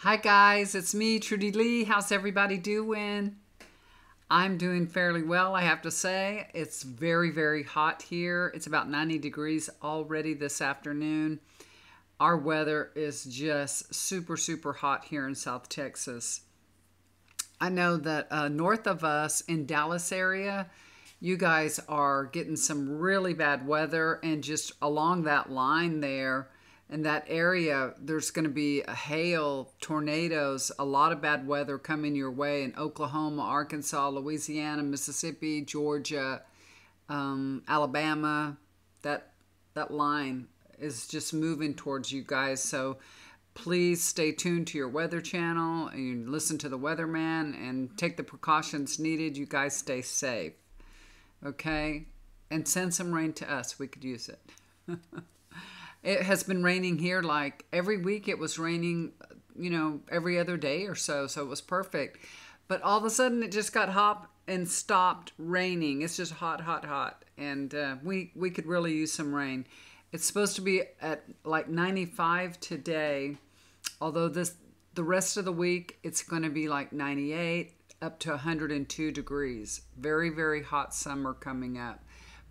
Hi guys, it's me, Trudy Lee. How's everybody doing? I'm doing fairly well, I have to say. It's very, very hot here. It's about 90 degrees already this afternoon. Our weather is just super, super hot here in South Texas. I know that north of us in Dallas area, you guys are getting some really bad weather, and just along that line there, in that area, there's going to be a hail, tornadoes, a lot of bad weather coming your way in Oklahoma, Arkansas, Louisiana, Mississippi, Georgia, Alabama. That line is just moving towards you guys. So please stay tuned to your weather channel and listen to the weatherman and take the precautions needed. You guys stay safe, okay? And send some rain to us. We could use it. It has been raining here like every week. It was raining, every other day or so. So it was perfect. But all of a sudden it just got hot and stopped raining. It's just hot, hot, hot. And we could really use some rain. It's supposed to be at like 95 today. Although the rest of the week, it's going to be like 98 up to 102 degrees. Very, very hot summer coming up.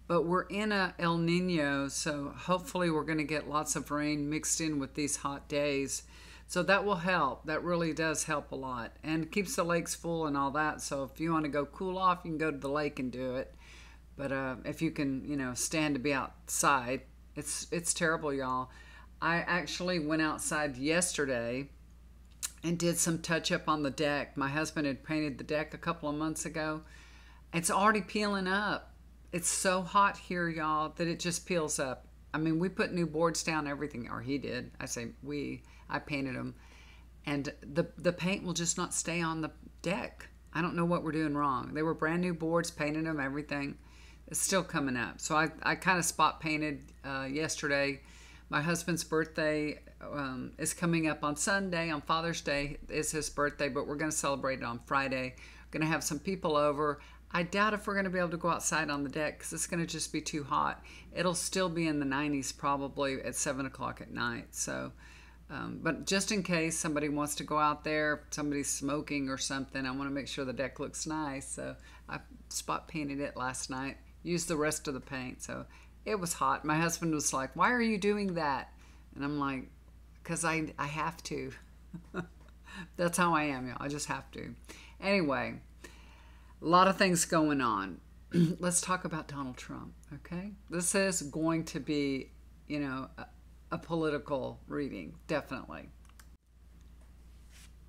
But we're in a El Nino, so hopefully we're going to get lots of rain mixed in with these hot days. So that will help. That really does help a lot. And keeps the lakes full and all that. So if you want to go cool off, you can go to the lake and do it. But if you can, stand to be outside, it's terrible, y'all. I actually went outside yesterday and did some touch-up on the deck. My husband had painted the deck a couple of months ago. It's already peeling up. It's so hot here, y'all, that it just peels up. I mean, we put new boards down, everything, or he did. I say we. I painted them. And the paint will just not stay on the deck. I don't know what we're doing wrong. They were brand new boards, painted them, everything. It's still coming up. So I kind of spot painted yesterday. My husband's birthday is coming up on Sunday. On Father's Day is his birthday, but we're going to celebrate it on Friday. We're going to have some people over. I doubt if we're going to be able to go outside on the deck because it's going to just be too hot. It'll still be in the 90s probably at 7 o'clock at night. So, but just in case somebody wants to go out there, somebody's smoking or something, I want to make sure the deck looks nice. So I spot painted it last night, used the rest of the paint. So it was hot. My husband was like, "Why are you doing that?" And I'm like, "Because I have to." That's how I am, y'all. I just have to. Anyway. A lot of things going on. Let's talk about Donald Trump, okay? This is going to be, a political reading, definitely.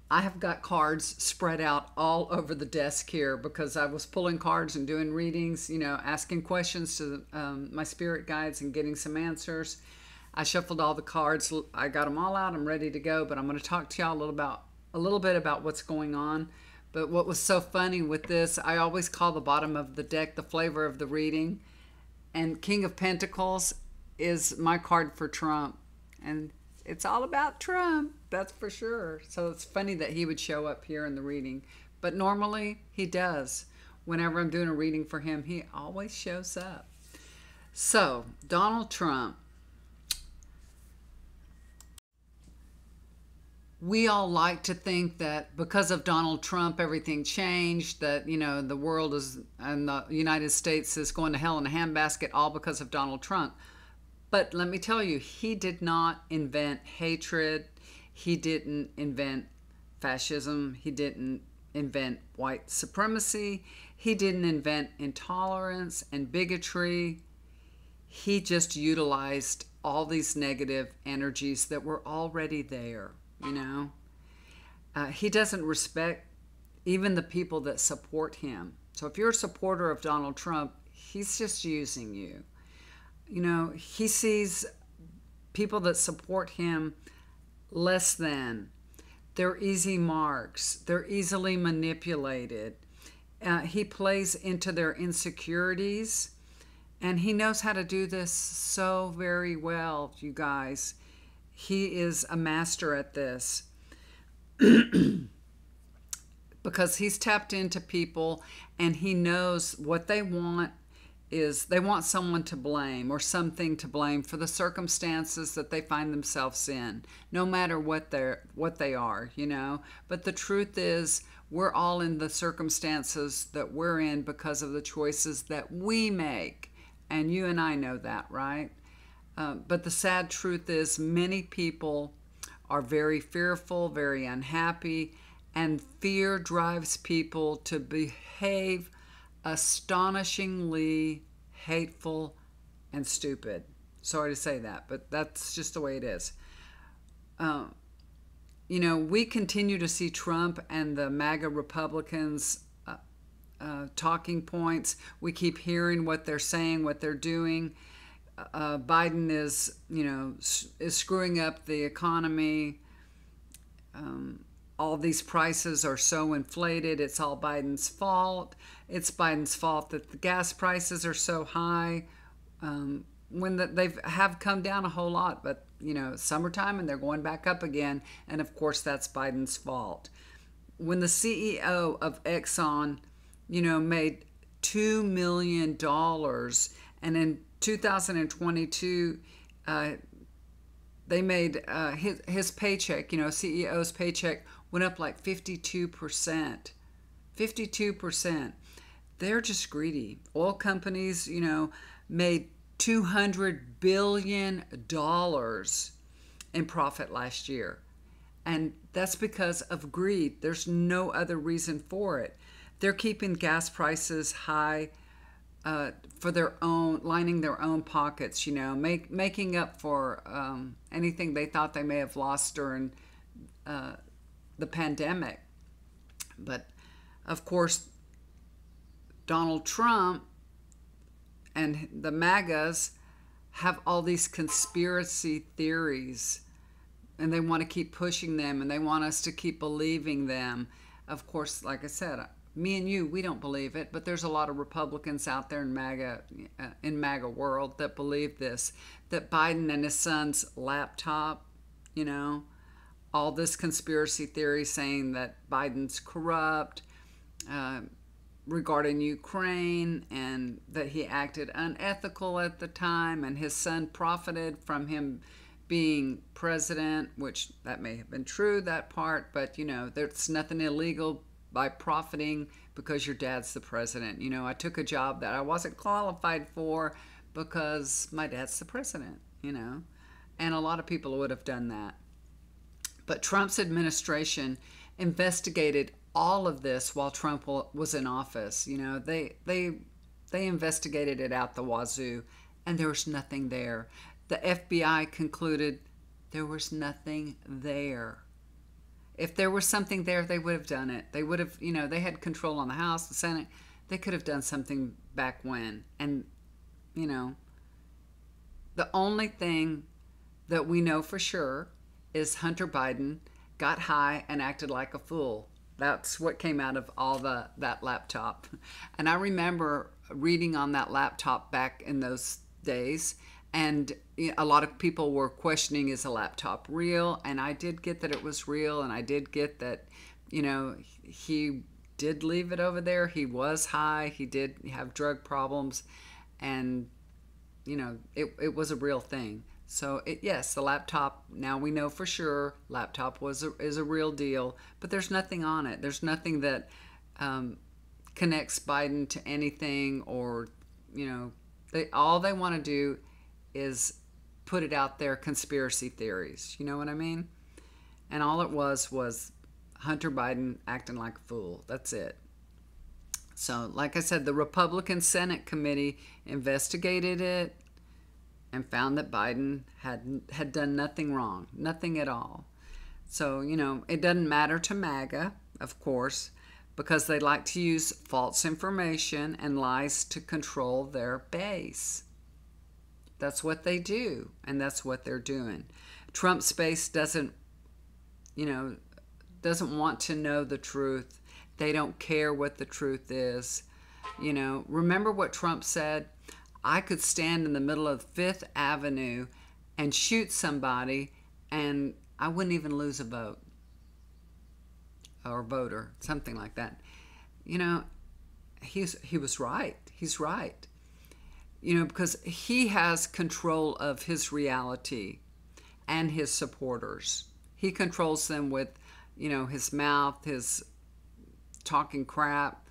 I have got cards spread out all over the desk here because I was pulling cards and doing readings, asking questions to my spirit guides and getting some answers. I shuffled all the cards. I got them all out. I'm ready to go, but I'm going to talk to y'all a little bit about what's going on. But what was so funny with this, I always call the bottom of the deck the flavor of the reading. And King of Pentacles is my card for Trump. And it's all about Trump, that's for sure. So it's funny that he would show up here in the reading. But normally he does. Whenever I'm doing a reading for him, he always shows up. So, Donald Trump. We all like to think that because of Donald Trump, everything changed, that, the world is, and the United States is going to hell in a handbasket, all because of Donald Trump. But let me tell you, he did not invent hatred. He didn't invent fascism. He didn't invent white supremacy. He didn't invent intolerance and bigotry. He just utilized all these negative energies that were already there. He doesn't respect even the people that support him. So if you're a supporter of Donald Trump, he's just using you. He sees people that support him less than. They're easy marks. They're easily manipulated. He plays into their insecurities, and he knows how to do this so very well, you guys. He is a master at this because he's tapped into people and he knows what they want is they want someone to blame or something to blame for the circumstances that they find themselves in, no matter what they are, you know. But the truth is, we're all in the circumstances that we're in because of the choices that we make. And you and I know that, right? But the sad truth is, many people are very fearful, very unhappy, and fear drives people to behave astonishingly hateful and stupid. Sorry to say that, but that's just the way it is. You know, we continue to see Trump and the MAGA Republicans talking points. We keep hearing what they're saying, what they're doing. Biden is, you know, is screwing up the economy. All these prices are so inflated. It's all Biden's fault. It's Biden's fault that the gas prices are so high. When they have come down a whole lot, but you know, summertime and they're going back up again. And of course, that's Biden's fault. When the CEO of Exxon, you know, made $2 million, and in 2022, they made his paycheck, you know, CEO's paycheck went up like 52%. 52%. They're just greedy. Oil companies, you know, made $200 billion in profit last year. And that's because of greed. There's no other reason for it. They're keeping gas prices high for their own, lining their own pockets, you know, making up for anything they thought they may have lost during the pandemic. But of course, Donald Trump and the MAGAs have all these conspiracy theories, and they want to keep pushing them, and they want us to keep believing them. Of course, like I said, me and you, we don't believe it, but there's a lot of Republicans out there in MAGA world that believe this, that Biden and his son's laptop, you know, all this conspiracy theory saying that Biden's corrupt, regarding Ukraine, and that he acted unethical at the time, and his son profited from him being president, which that may have been true, that part, but you know, there's nothing illegal by profiting because your dad's the president. You know, I took a job that I wasn't qualified for because my dad's the president, you know, and a lot of people would have done that. But Trump's administration investigated all of this while Trump was in office. You know, they investigated it out the wazoo, and there was nothing there. The FBI concluded there was nothing there. If there was something there, they would have done it. They would have, you know, they had control on the House, the Senate. They could have done something back when. And, you know, the only thing that we know for sure is Hunter Biden got high and acted like a fool. That's what came out of all that laptop. And I remember reading on that laptop back in those days, and a lot of people were questioning, is a laptop real? And I did get that it was real, and I did get that, you know, he did leave it over there. He was high. He did have drug problems, and, you know, it was a real thing. So, yes, the laptop, now we know for sure, laptop is a real deal, but there's nothing on it. There's nothing that connects Biden to anything, or, you know, all they want to do is put it out there, conspiracy theories. You know what I mean? And all it was Hunter Biden acting like a fool. That's it. So, like I said, the Republican Senate committee investigated it and found that Biden had done nothing wrong, nothing at all. So, you know, it doesn't matter to MAGA, of course, because they like to use false information and lies to control their base. That's what they do, and that's what they're doing. Trump's base doesn't want to know the truth. They don't care what the truth is. You know, remember what Trump said? I could stand in the middle of Fifth Avenue and shoot somebody, and I wouldn't even lose a vote or voter, something like that. You know, he was right. He's right. because he has control of his reality and his supporters. He controls them with, his mouth, his talking crap,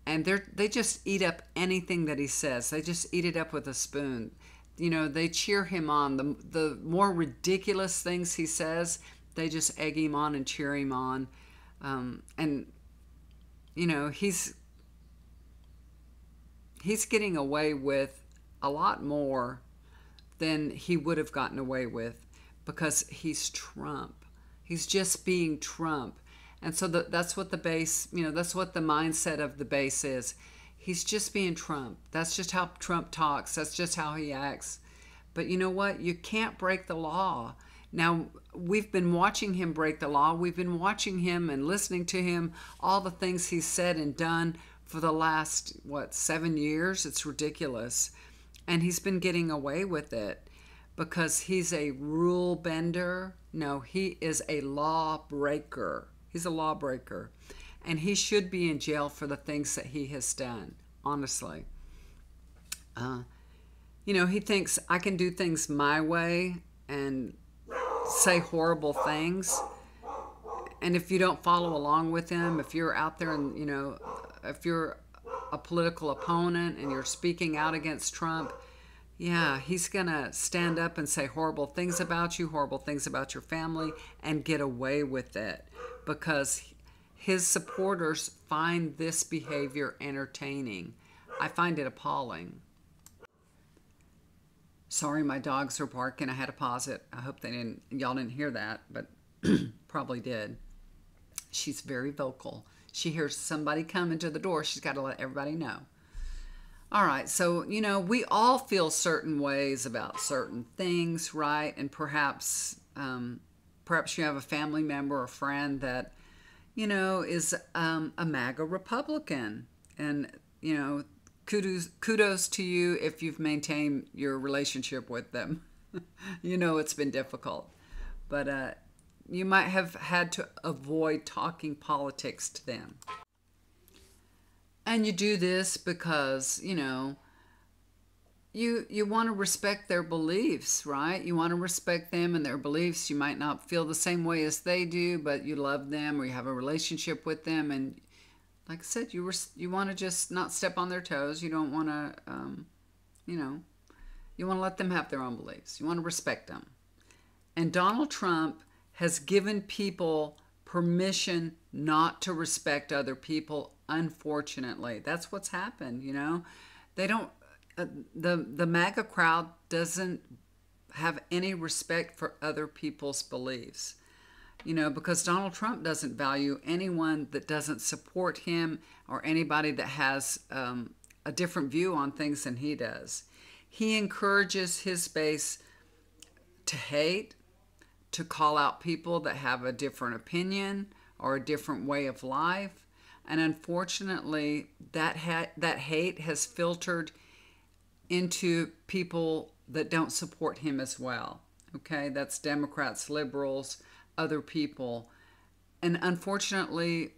and they just eat up anything that he says. They just eat it up with a spoon. They cheer him on. The more ridiculous things he says, they just egg him on and cheer him on. And he's getting away with a lot more than he would have gotten away with, because he's Trump. He's just being Trump. And so that's what the base, that's what the mindset of the base is. He's just being Trump. That's just how Trump talks. That's just how he acts. But you know what? You can't break the law. Now, we've been watching him break the law. We've been watching him and listening to him, all the things he's said and done for the last, 7 years? It's ridiculous. And he's been getting away with it because he's a rule bender. No, he is a law breaker. He's a lawbreaker. And he should be in jail for the things that he has done, honestly. He thinks I can do things my way and say horrible things. And if you don't follow along with him, if you're out there and, if you're a political opponent and you're speaking out against Trump, yeah, he's going to stand up and say horrible things about you, horrible things about your family, and get away with it because his supporters find this behavior entertaining. I find it appalling. Sorry, my dogs are barking. I had to pause it. I hope y'all didn't hear that, but probably did. She's very vocal. She hears somebody come into the door. She's got to let everybody know. All right, so, we all feel certain ways about certain things, right? And perhaps you have a family member or friend that, is a MAGA Republican. And, kudos to you if you've maintained your relationship with them. It's been difficult. But you might have had to avoid talking politics to them. And you do this because, you want to respect their beliefs, right? You want to respect them and their beliefs. You might not feel the same way as they do, but you love them or you have a relationship with them. And like I said, you want to just not step on their toes. You don't want to, you want to let them have their own beliefs. You want to respect them. And Donald Trump has given people permission not to respect other people. Unfortunately, that's what's happened. They don't. The MAGA crowd doesn't have any respect for other people's beliefs. Because Donald Trump doesn't value anyone that doesn't support him or anybody that has a different view on things than he does. He encourages his base to hate, to call out people that have a different opinion or a different way of life. And unfortunately, that hate has filtered into people that don't support him as well. Okay, that's Democrats, liberals, other people. And unfortunately,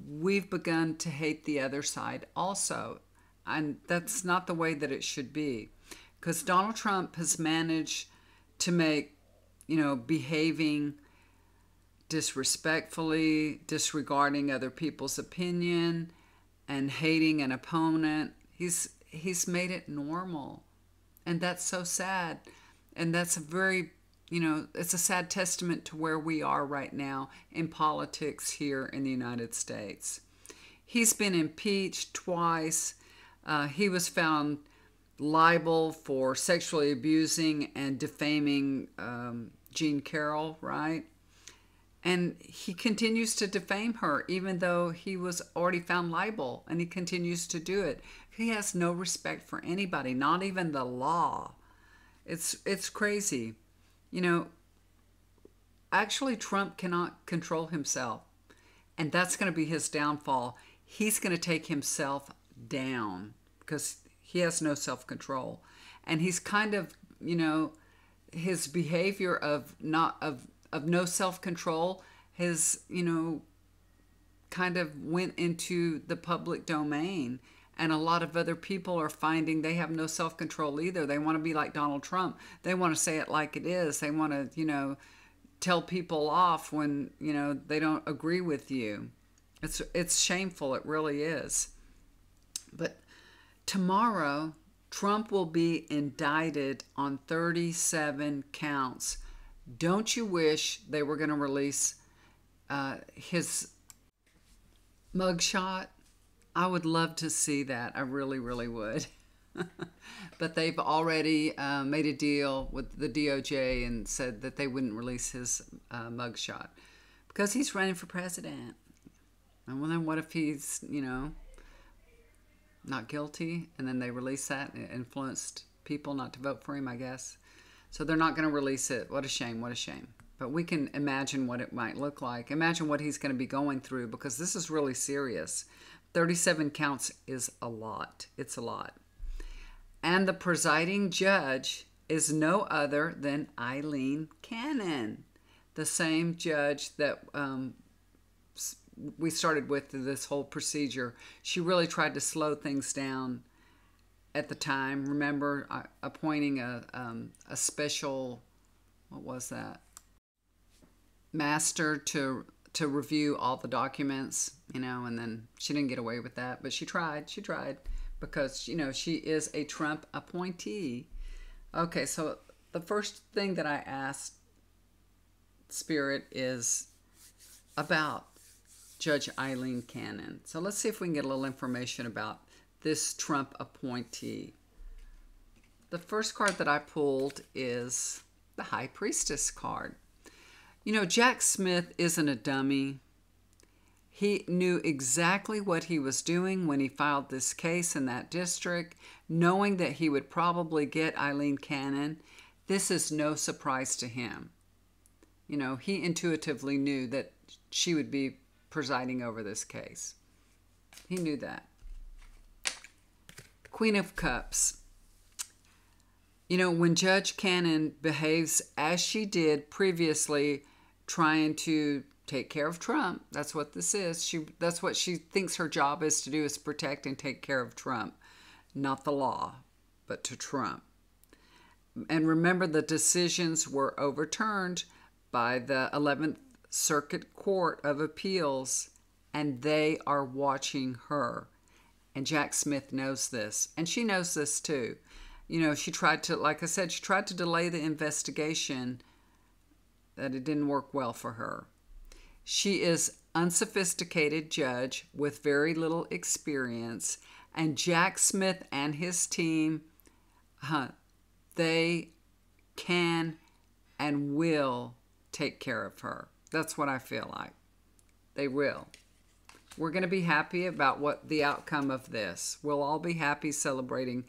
we've begun to hate the other side also. And that's not the way that it should be. Because Donald Trump has managed to make, behaving disrespectfully, disregarding other people's opinion, and hating an opponent. He's made it normal. And that's so sad. And that's a very, it's a sad testament to where we are right now in politics here in the United States. He's been impeached twice. He was found liable for sexually abusing and defaming Jean Carroll, right? And he continues to defame her, even though he was already found liable, and he continues to do it. He has no respect for anybody, not even the law. It's crazy. Actually, Trump cannot control himself, and that's going to be his downfall. He's going to take himself down because he has no self-control. And he's kind of, his behavior of no self-control has, kind of went into the public domain. And a lot of other people are finding they have no self-control either. They want to be like Donald Trump. They want to say it like it is. They want to, tell people off when, they don't agree with you. It's shameful. It really is. But tomorrow, Trump will be indicted on 37 counts. Don't you wish they were going to release his mugshot? I would love to see that. I really, really would. But they've already made a deal with the DOJ and said that they wouldn't release his mugshot because he's running for president. And well, then what if he's, not guilty, and then they release that and it influenced people not to vote for him, I guess. So they're not going to release it. What a shame, what a shame. But we can imagine what it might look like. Imagine what he's going to be going through, because this is really serious. 37 counts is a lot. It's a lot. And the presiding judge is no other than Eileen Cannon, the same judge that we started with this whole procedure. She really tried to slow things down at the time. Remember appointing a special, what was that, master to review all the documents, and then she didn't get away with that, but she tried because, she is a Trump appointee. Okay, so the first thing that I asked Spirit is about Judge Eileen Cannon. So let's see if we can get a little information about this Trump appointee. The first card that I pulled is the High Priestess card. Jack Smith isn't a dummy. He knew exactly what he was doing when he filed this case in that district, knowing that he would probably get Eileen Cannon. This is no surprise to him. He intuitively knew that she would be presiding over this case. He knew that. Queen of Cups. When Judge Cannon behaves as she did previously, trying to take care of Trump, that's what this is. That's what she thinks her job is to do, is protect and take care of Trump. Not the law, but to Trump. And remember, the decisions were overturned by the 11th Circuit Court of Appeals, and they are watching her. And Jack Smith knows this, and she knows this too. She tried to, like I said, she tried to delay the investigation, that it didn't work well for her. She is unsophisticated judge with very little experience, and Jack Smith and his team, they can and will take care of her. That's what I feel like. They will. We're going to be happy about what the outcome of this. We'll all be happy celebrating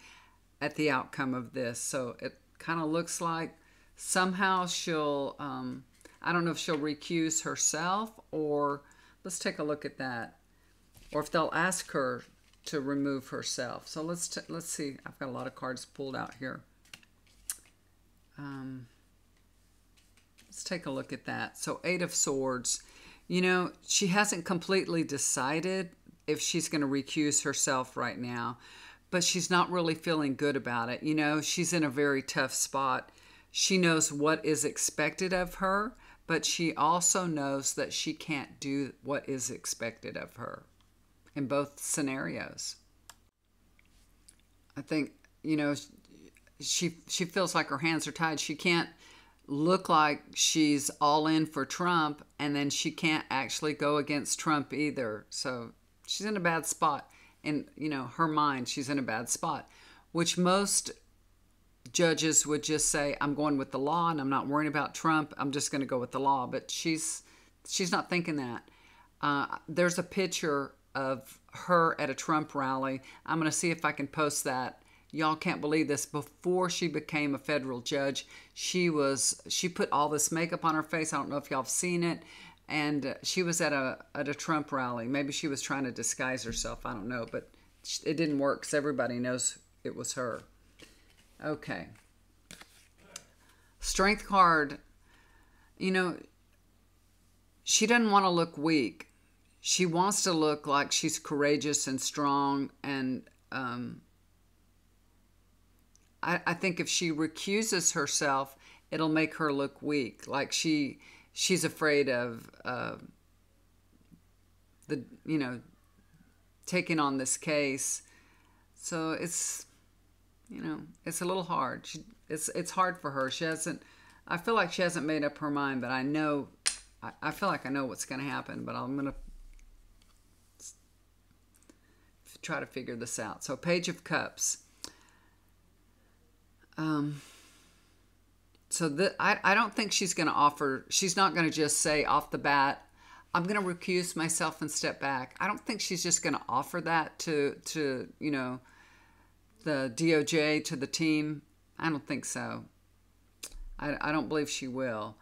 at the outcome of this. So it kind of looks like somehow she'll, I don't know if she'll recuse herself, or let's take a look at that. Or if they'll ask her to remove herself. So let's see. I've got a lot of cards pulled out here. Let's take a look at that. So 8 of Swords. She hasn't completely decided if she's going to recuse herself right now, but she's not really feeling good about it. She's in a very tough spot. She knows what is expected of her, but she also knows that she can't do what is expected of her in both scenarios. I think, she feels like her hands are tied. She can't look like she's all in for Trump, and then she can't actually go against Trump either. So she's in a bad spot. In her mind, she's in a bad spot, which most judges would just say, I'm going with the law and I'm not worrying about Trump. I'm just going to go with the law. But she's not thinking that. There's a picture of her at a Trump rally. I'm going to see if I can post that. Y'all can't believe this. Before she became a federal judge, she put all this makeup on her face. I don't know if y'all have seen it. And she was at a Trump rally. Maybe she was trying to disguise herself. I don't know. But it didn't work because everybody knows it was her. Okay. Strength card. She doesn't want to look weak. She wants to look like she's courageous and strong and I think if she recuses herself, it'll make her look weak. Like she's afraid of taking on this case. So it's it's a little hard. It's hard for her. She hasn't. I feel like she hasn't made up her mind, but I know. I feel like I know what's going to happen, but I'm going to try to figure this out. So Page of Cups. I don't think she's going to offer. She's not going to just say off the bat, I'm going to recuse myself and step back. I don't think she's just going to offer that to the DOJ, to the team. I don't think so. I don't believe she will,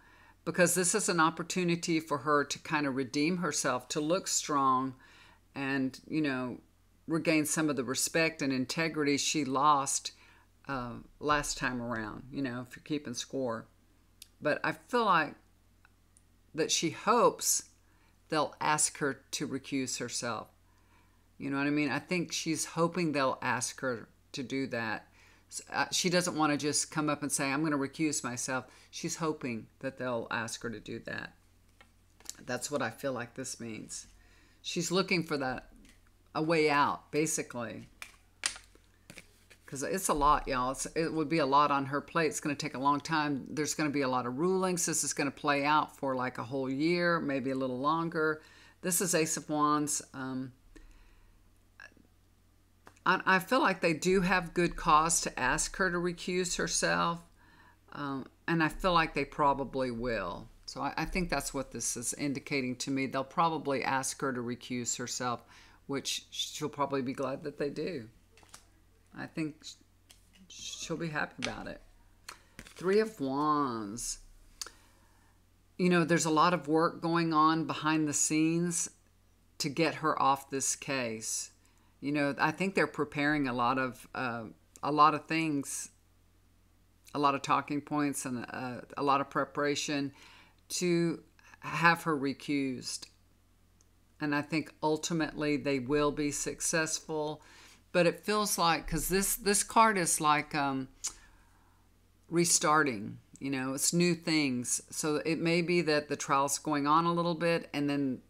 because this is an opportunity for her to kind of redeem herself, to look strong, and regain some of the respect and integrity she lost last time around, if you're keeping score. But I feel like that she hopes they'll ask her to recuse herself. You know what I mean? I think she's hoping they'll ask her to do that. She doesn't want to just come up and say, I'm going to recuse myself. She's hoping that they'll ask her to do that. That's what I feel like this means. She's looking for a way out, basically. Because it's a lot, y'all. It would be a lot on her plate. It's going to take a long time. There's going to be a lot of rulings. This is going to play out for like a whole year, maybe a little longer. This is Ace of Wands. I feel like they do have good cause to ask her to recuse herself. And I feel like they probably will. So I think that's what this is indicating to me. They'll probably ask her to recuse herself, which she'll probably be glad that they do. I think she'll be happy about it. Three of Wands. There's a lot of work going on behind the scenes to get her off this case. I think they're preparing a lot of things, a lot of talking points, and a lot of preparation to have her recused. And I think ultimately they will be successful. But it feels like, because this card is like restarting, it's new things. So it may be that the trial's going on a little bit, and then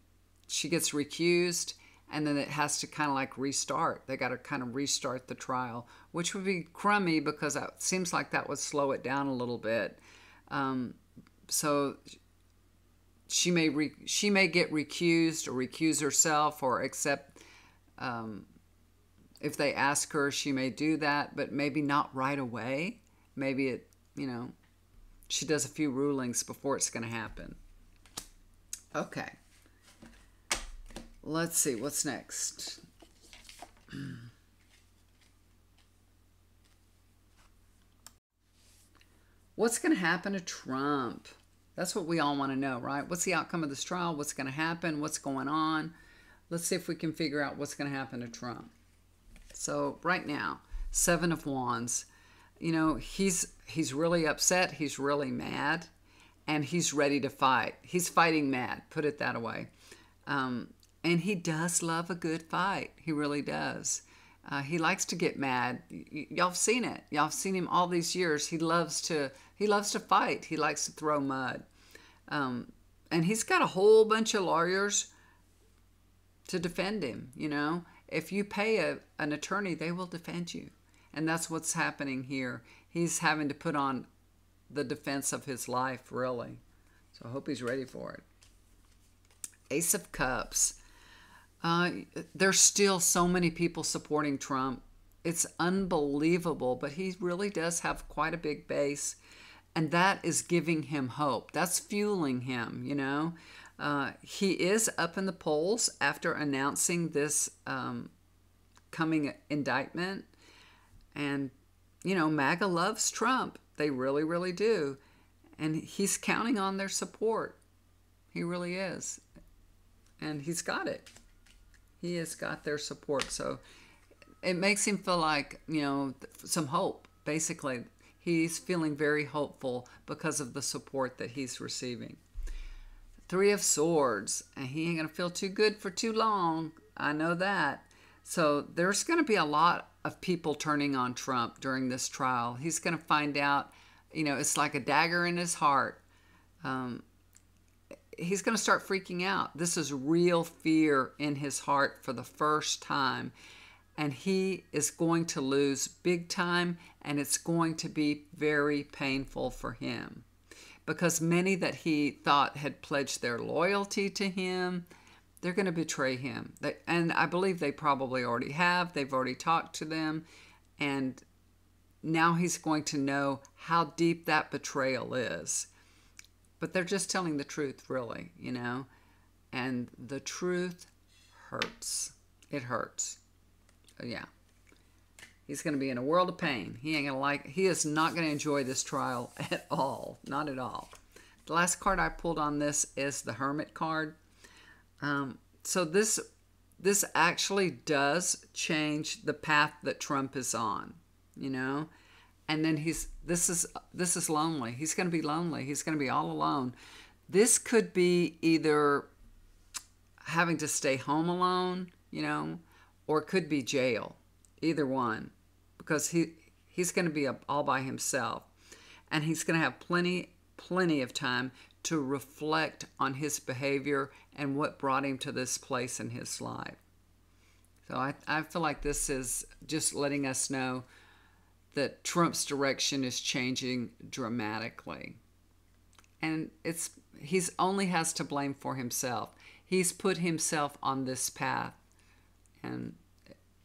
she gets recused, and then it has to kind of like restart. They got to kind of restart the trial, which would be crummy, because it seems like that would slow it down a little bit. So she may get recused or recuse herself, or accept. If they ask her, she may do that, but maybe not right away. Maybe she does a few rulings before it's going to happen. Okay. Let's see, what's next? What's going to happen to Trump? That's what we all want to know, right? What's the outcome of this trial? What's going to happen? What's going on? Let's see if we can figure out what's going to happen to Trump. So right now, Seven of Wands, he's really upset. He's really mad, and he's ready to fight. He's fighting mad, put it that way. And he does love a good fight. He really does. He likes to get mad. Y'all have seen it. Y'all have seen him all these years. He loves to fight. He likes to throw mud. And he's got a whole bunch of lawyers to defend him, If you pay an attorney, they will defend you. And that's what's happening here. He's having to put on the defense of his life, really. So I hope he's ready for it. Ace of Cups. There's still so many people supporting Trump. It's unbelievable, but he really does have quite a big base, and that is giving him hope. That's fueling him, He is up in the polls after announcing this coming indictment. And, MAGA loves Trump. They really, really do. And he's counting on their support. He really is. And he's got it. He has got their support. So it makes him feel like, some hope. Basically, he's feeling very hopeful because of the support that he's receiving. Three of Swords. And he ain't going to feel too good for too long. I know that. So there's going to be a lot of people turning on Trump during this trial. He's going to find out, it's like a dagger in his heart. He's going to start freaking out. This is real fear in his heart for the first time. And he is going to lose big time, and it's going to be very painful for him. Because many that he thought had pledged their loyalty to him, they're going to betray him. And I believe they probably already have. They've already talked to them. And now he's going to know how deep that betrayal is. But they're just telling the truth, really, And the truth hurts. It hurts. Yeah. He's going to be in a world of pain. He is not going to enjoy this trial at all. Not at all. The last card I pulled on this is the Hermit card. So this actually does change the path that Trump is on, And then this is lonely. He's going to be lonely. He's going to be all alone. This could be either having to stay home alone, or it could be jail. Either one, because he's going to be all by himself, and he's going to have plenty of time to reflect on his behavior and what brought him to this place in his life. So I feel like this is just letting us know that Trump's direction is changing dramatically. And he's only has to blame for himself. He's put himself on this path. And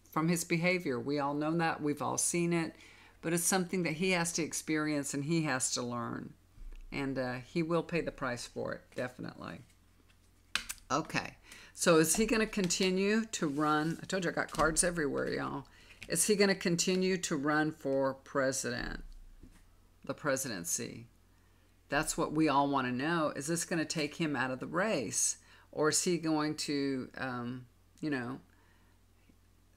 from his behavior, we all know that. We've all seen it. But it's something that he has to experience and he has to learn. And he will pay the price for it, definitely. Okay. So is he going to continue to run? I told you I got cards everywhere, y'all. Is he going to continue to run for president, the presidency? That's what we all want to know. Is this going to take him out of the race? Or is he going to,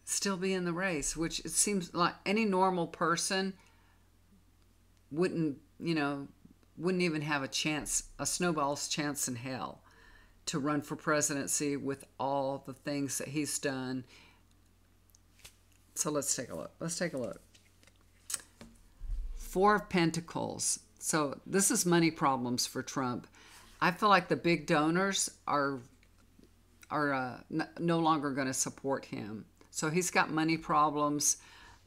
still be in the race? Which it seems like any normal person wouldn't even have a chance, a snowball's chance in hell to run for presidency with all the things that he's done. So let's take a look. Four of Pentacles. So this is money problems for Trump. I feel like the big donors are no longer going to support him. So he's got money problems.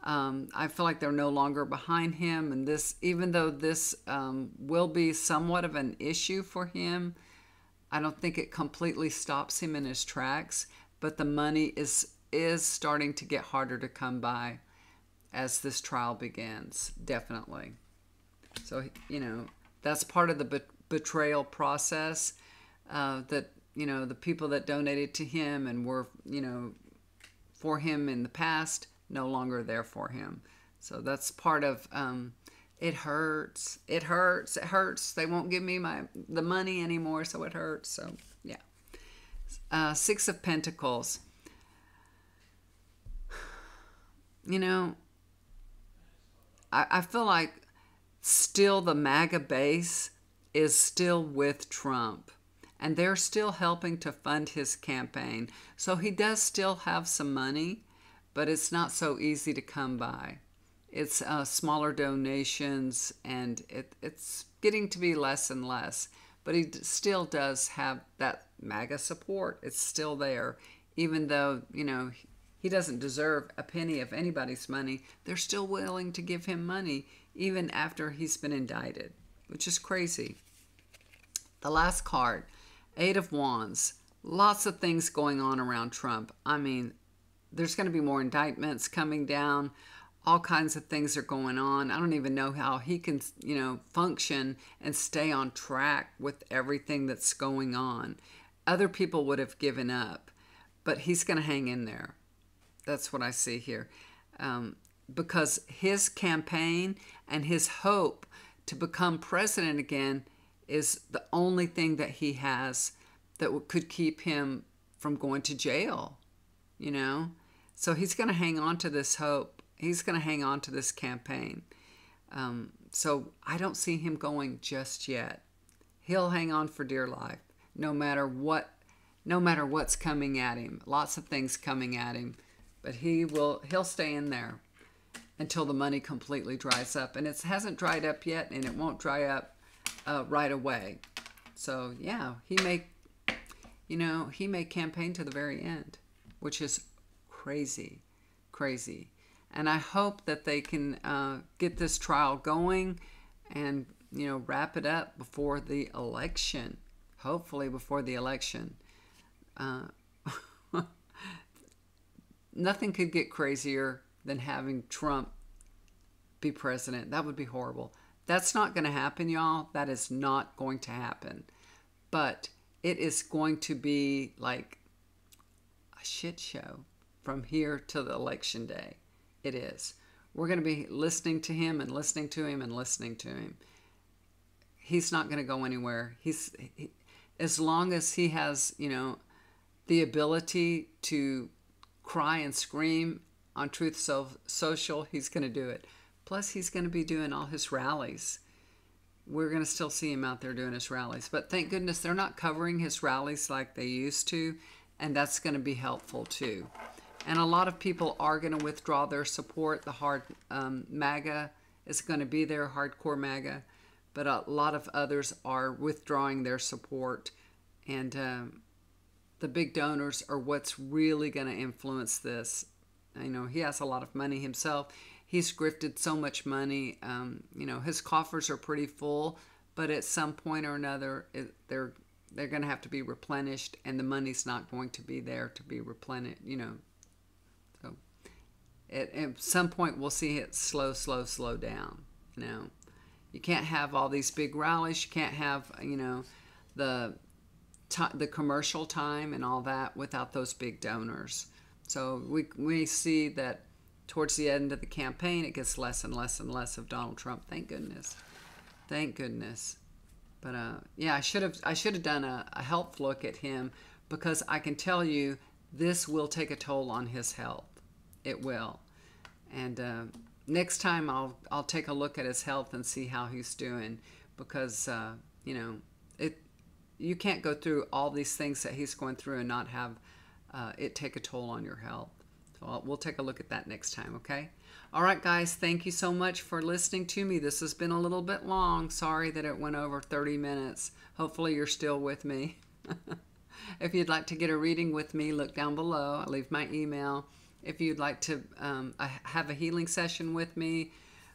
I feel like they're no longer behind him. And this, even though this will be somewhat of an issue for him, I don't think it completely stops him in his tracks. But the money is starting to get harder to come by as this trial begins, definitely. So, that's part of the betrayal process, that, the people that donated to him and were, for him in the past, no longer there for him. So that's part of, it hurts. It hurts. It hurts. They won't give me the money anymore, so it hurts. So, yeah. Six of Pentacles. I feel like still the MAGA base is still with Trump, and they're still helping to fund his campaign. So he does still have some money, but it's not so easy to come by. It's smaller donations, and it's getting to be less and less. But he still does have that MAGA support. It's still there, even though, he doesn't deserve a penny of anybody's money. They're still willing to give him money even after he's been indicted, which is crazy. The last card, Eight of Wands. Lots of things going on around Trump. I mean, there's going to be more indictments coming down. All kinds of things are going on. I don't even know how he can, function and stay on track with everything that's going on. Other people would have given up, but he's going to hang in there. That's what I see here. Because his campaign and his hope to become president again is the only thing that he has that could keep him from going to jail, So he's going to hang on to this hope. He's going to hang on to this campaign. So I don't see him going just yet. He'll hang on for dear life, no matter what's coming at him. Lots of things coming at him. But he'll stay in there until the money completely dries up. And it hasn't dried up yet, and it won't dry up right away. So yeah, he may campaign to the very end, which is crazy, crazy. And I hope that they can get this trial going and, wrap it up before the election. Hopefully before the election. Nothing could get crazier than having Trump be president. That would be horrible. That's not going to happen, y'all. That is not going to happen. But it is going to be like a shit show from here to the election day. It is. We're going to be listening to him and listening to him and listening to him. He's not going to go anywhere. As long as he has, the ability to cry and scream on Truth Social, he's going to do it. Plus, he's going to be doing all his rallies. We're going to still see him out there doing his rallies. But thank goodness they're not covering his rallies like they used to, and that's going to be helpful too. And a lot of people are going to withdraw their support. The hard MAGA is going to be there, hardcore MAGA, but a lot of others are withdrawing their support. And the big donors are what's really going to influence this. He has a lot of money himself. He's grifted so much money. His coffers are pretty full, but at some point or another, they're going to have to be replenished, and the money's not going to be there to be replenished. So at some point, we'll see it slow down. You can't have all these big rallies. You can't have the commercial time and all that without those big donors. So we see that towards the end of the campaign, it gets less and less and less of Donald Trump. Thank goodness. Thank goodness. But yeah, I should have done a health look at him, because I can tell you this will take a toll on his health. It will. And next time I'll take a look at his health and see how he's doing, because you can't go through all these things that he's going through and not have it take a toll on your health. So we'll take a look at that next time, okay? All right, guys, thank you so much for listening to me. This has been a little bit long. Sorry that it went over 30 minutes. Hopefully you're still with me. If you'd like to get a reading with me, look down below. I leave my email. If you'd like to have a healing session with me,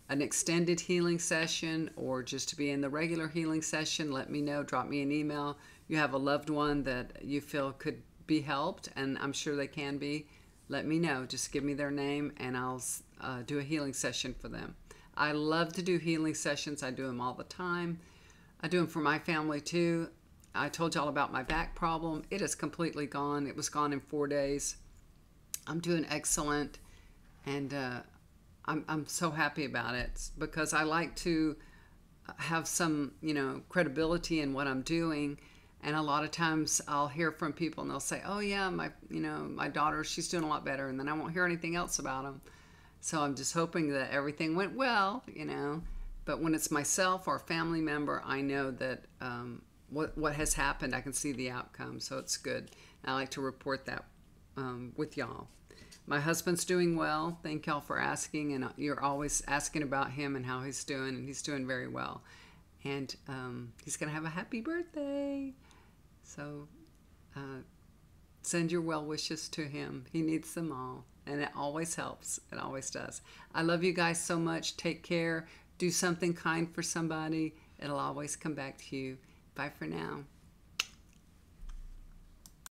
an extended healing session, or just to be in the regular healing session, let me know. Drop me an email. You have a loved one that you feel could be helped, and I'm sure they can be. Let me know. Just give me their name, and I'll do a healing session for them. I love to do healing sessions. I do them all the time. I do them for my family too. I told y'all about my back problem. It is completely gone. It was gone in 4 days. I'm doing excellent, and I'm so happy about it, because I like to have some credibility in what I'm doing. And a lot of times I'll hear from people and they'll say, oh yeah, my daughter, she's doing a lot better. And then I won't hear anything else about them. So I'm just hoping that everything went well, But when it's myself or a family member, I know that what has happened, I can see the outcome. So it's good. And I like to report that with y'all. My husband's doing well. Thank y'all for asking. And you're always asking about him and how he's doing. And he's doing very well. And he's going to have a happy birthday. So send your well wishes to him. He needs them all. And it always helps. It always does. I love you guys so much. Take care. Do something kind for somebody. It'll always come back to you. Bye for now.